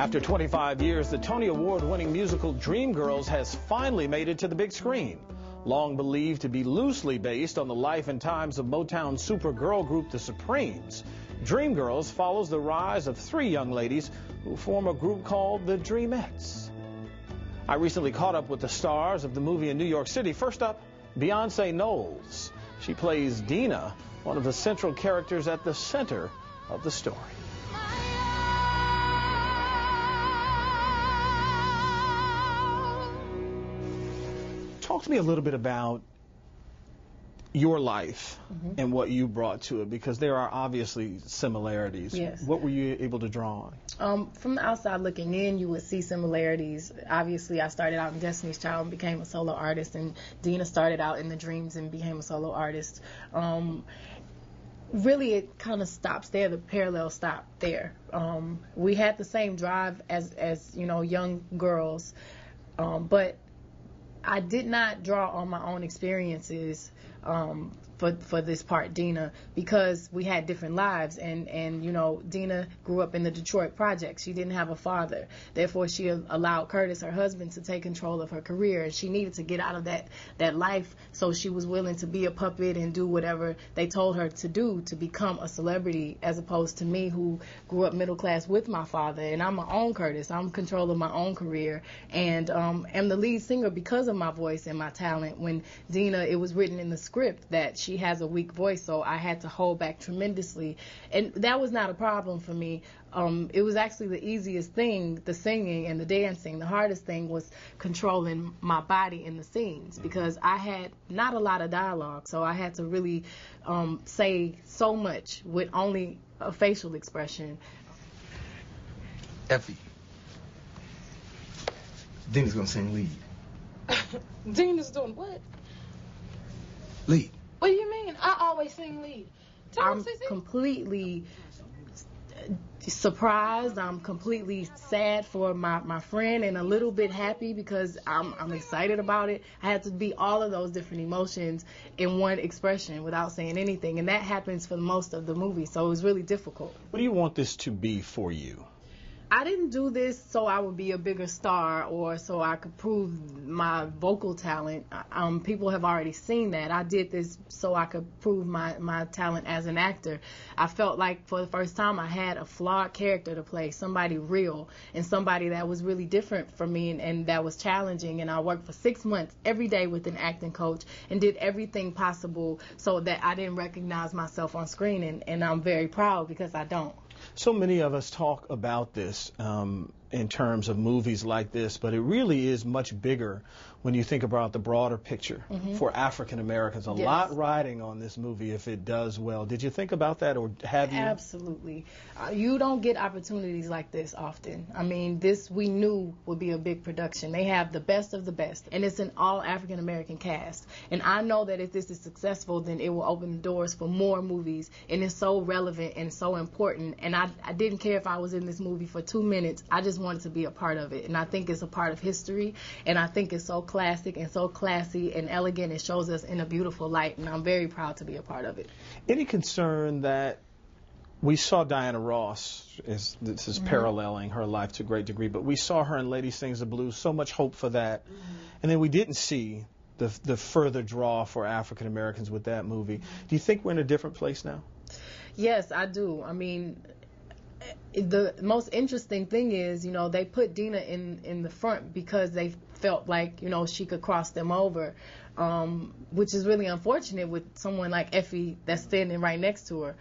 After 25 years, the Tony Award-winning musical Dreamgirls has finally made it to the big screen. Long believed to be loosely based on the life and times of Motown supergirl group The Supremes, Dreamgirls follows the rise of three young ladies who form a group called the Dreamettes. I recently caught up with the stars of the movie in New York City. First up, Beyonce Knowles. She plays Dina, one of the central characters at the center of the story. Talk to me a little bit about your life and what you brought to it, because there are obviously similarities. Yes. What were you able to draw on? From the outside looking in, you would see similarities. Obviously, I started out in Destiny's Child and became a solo artist, and Dina started out in the Dreams and became a solo artist. Really, it kind of stops there. The parallel stopped there. We had the same drive as you know, young girls, but I did not draw on my own experiences for this part, Dina, because we had different lives, and you know, Dina grew up in the Detroit projects. She didn't have a father, therefore she allowed Curtis, her husband, to take control of her career, and she needed to get out of that life, so she was willing to be a puppet and do whatever they told her to do to become a celebrity, as opposed to me, who grew up middle class with my father, and I'm my own Curtis. I'm in control of my own career, and am the lead singer because of my voice and my talent. When Dina, it was written in the script that she has a weak voice, so I had to hold back tremendously, and that was not a problem for me. It was actually the easiest thing, the singing and the dancing. The hardest thing was controlling my body in the scenes, because I had not a lot of dialogue, so I had to really say so much with only a facial expression. Effie, Dina's gonna sing lead. Dina's doing what? Lead. What do you mean? I always sing lead. I'm completely surprised. I'm completely sad for my friend, and a little bit happy because I'm excited about it. I had to be all of those different emotions in one expression without saying anything, and that happens for most of the movie, so it was really difficult. What do you want this to be for you? I didn't do this so I would be a bigger star or so I could prove my vocal talent. People have already seen that. I did this so I could prove my talent as an actor. I felt like for the first time I had a flawed character to play, somebody real and somebody that was really different from me and that was challenging. And I worked for 6 months every day with an acting coach and did everything possible so that I didn't recognize myself on screen. And I'm very proud because I don't. So many of us talk about this in terms of movies like this, but it really is much bigger when you think about the broader picture for African Americans. A lot riding on this movie if it does well. Did you think about that, or have you? Absolutely. You don't get opportunities like this often. I mean, this we knew would be a big production. They have the best of the best, and it's an all African American cast. And I know that if this is successful, then it will open the doors for more movies, and it's so relevant and so important. And I didn't care if I was in this movie for 2 minutes. I just wanted to be a part of it, and I think it's a part of history, and I think it's so classic and so classy and elegant. It shows us in a beautiful light, and I'm very proud to be a part of it. Any concern that we saw Diana Ross, this is paralleling her life to a great degree, but we saw her in Lady Sings the Blues, so much hope for that, and then we didn't see the further draw for African Americans with that movie. Do you think we're in a different place now? Yes, I do. I mean, the most interesting thing is, you know, they put Dina in the front because they felt like, you know, she could cross them over, which is really unfortunate with someone like Effie that's standing right next to her.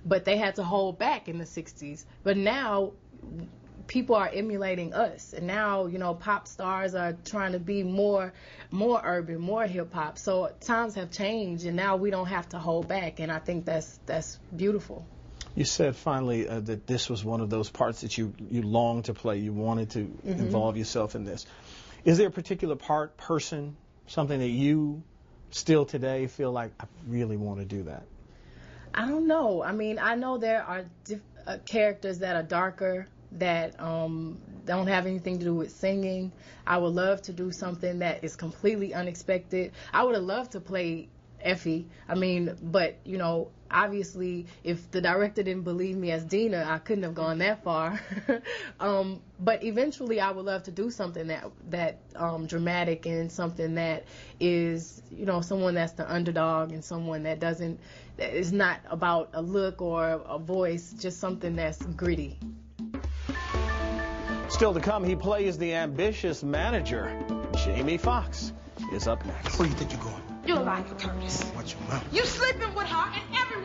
But they had to hold back in the 60s. But now people are emulating us, and now, you know, pop stars are trying to be more urban, more hip hop. So times have changed, and now we don't have to hold back, and I think that's beautiful. You said finally that this was one of those parts that you longed to play. You wanted to involve yourself in this. Is there a particular person, something that you still today feel like, I really want to do that? I don't know. I mean, I know there are characters that are darker, that don't have anything to do with singing. I would love to do something that is completely unexpected. I would have loved to play Effie. I mean, but, you know, obviously, if the director didn't believe me as Dina, I couldn't have gone that far. But eventually, I would love to do something that dramatic and something that is, you know, someone that's the underdog and someone that is not about a look or a voice, just something that's gritty. Still to come, he plays the ambitious manager. Jamie Foxx is up next. Where do you think you're going? You like her, Curtis. Watch your mouth. You sleeping with her and every